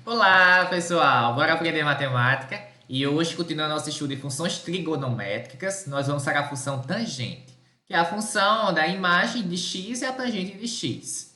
Olá, pessoal! Bora aprender matemática? E hoje, continuando nosso estudo de funções trigonométricas, nós vamos para a função tangente, que é a função da imagem de x e a tangente de x.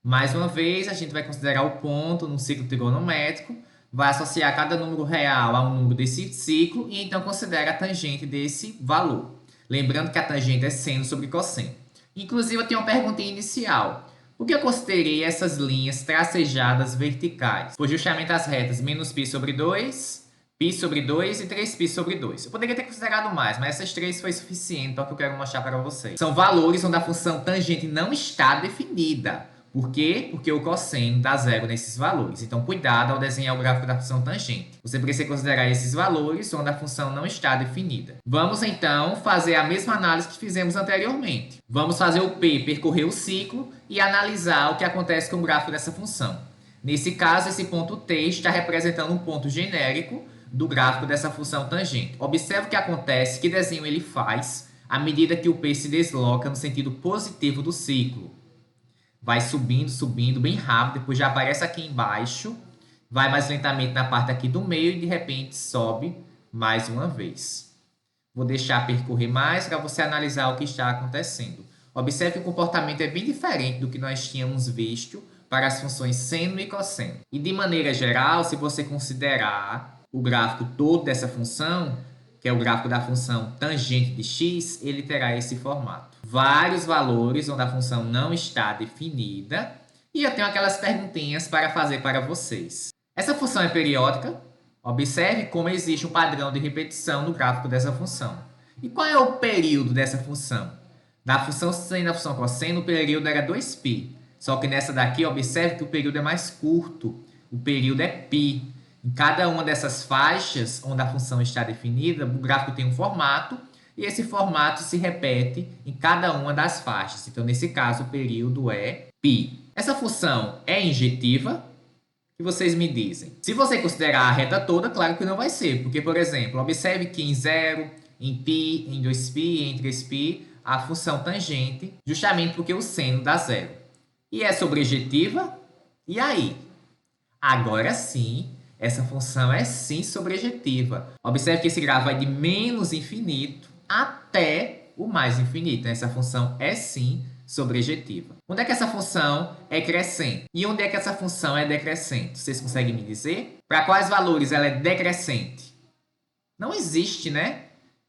Mais uma vez, a gente vai considerar o ponto no ciclo trigonométrico, vai associar cada número real a um número desse ciclo e então considera a tangente desse valor. Lembrando que a tangente é seno sobre cosseno. Inclusive, eu tenho uma pergunta inicial. Por que eu considerei essas linhas tracejadas verticais? Foi justamente as retas menos π sobre 2, π sobre 2 e 3π sobre 2. Eu poderia ter considerado mais, mas essas três foi suficiente para o que eu quero mostrar para vocês. São valores onde a função tangente não está definida. Por quê? Porque o cosseno dá zero nesses valores. Então, cuidado ao desenhar o gráfico da função tangente. Você precisa considerar esses valores onde a função não está definida. Vamos, então, fazer a mesma análise que fizemos anteriormente. Vamos fazer o P percorrer o ciclo e analisar o que acontece com o gráfico dessa função. Nesse caso, esse ponto T está representando um ponto genérico do gráfico dessa função tangente. Observe o que acontece, que desenho ele faz à medida que o P se desloca no sentido positivo do ciclo. Vai subindo, subindo bem rápido, depois já aparece aqui embaixo, vai mais lentamente na parte aqui do meio e de repente sobe mais uma vez. Vou deixar percorrer mais para você analisar o que está acontecendo. Observe que o comportamento é bem diferente do que nós tínhamos visto para as funções seno e cosseno. E de maneira geral, se você considerar o gráfico todo dessa função, que é o gráfico da função tangente de x, ele terá esse formato. Vários valores onde a função não está definida. E eu tenho aquelas perguntinhas para fazer para vocês. Essa função é periódica? Observe como existe um padrão de repetição no gráfico dessa função. E qual é o período dessa função? Da função seno e da função cosseno, o período era 2π. Só que nessa daqui, observe que o período é mais curto. O período é π. Em cada uma dessas faixas onde a função está definida, o gráfico tem um formato e esse formato se repete em cada uma das faixas. Então, nesse caso, o período é π. Essa função é injetiva? O que vocês me dizem? Se você considerar a reta toda, claro que não vai ser. Porque, por exemplo, observe que em 0, em π, em 2π, em 3π, a função tangente, justamente porque o seno dá zero. E é sobrejetiva? E aí? Agora sim, essa função é sim sobrejetiva. Observe que esse gráfico vai de menos infinito até o mais infinito. Essa função é sim sobrejetiva. Onde é que essa função é crescente? E onde é que essa função é decrescente? Vocês conseguem me dizer? Para quais valores ela é decrescente? Não existe, né?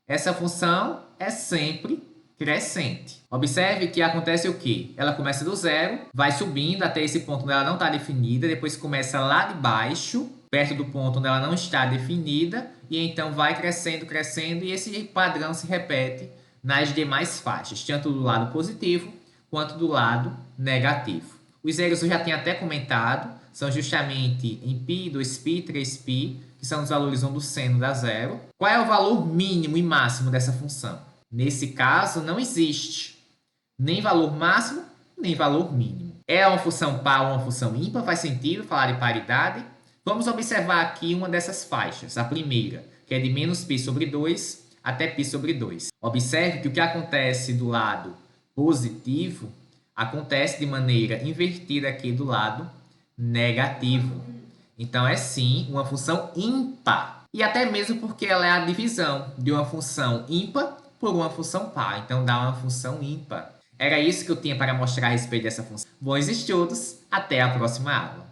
Essa função é sempre crescente. Observe que acontece o quê? Ela começa do zero, vai subindo até esse ponto onde ela não está definida, depois começa lá de baixo, perto do ponto onde ela não está definida, e então vai crescendo, crescendo, e esse padrão se repete nas demais faixas, tanto do lado positivo quanto do lado negativo. Os zeros eu já tinha até comentado, são justamente em π, 2π, 3π, que são os valores onde o seno dá zero. Qual é o valor mínimo e máximo dessa função? Nesse caso, não existe nem valor máximo, nem valor mínimo. É uma função par ou uma função ímpar? Faz sentido falar de paridade? Vamos observar aqui uma dessas faixas, a primeira, que é de menos π sobre 2 até π sobre 2. Observe que o que acontece do lado positivo acontece de maneira invertida aqui do lado negativo. Então, é sim uma função ímpar. E até mesmo porque ela é a divisão de uma função ímpar por uma função par. Então, dá uma função ímpar. Era isso que eu tinha para mostrar a respeito dessa função. Bons estudos, até a próxima aula.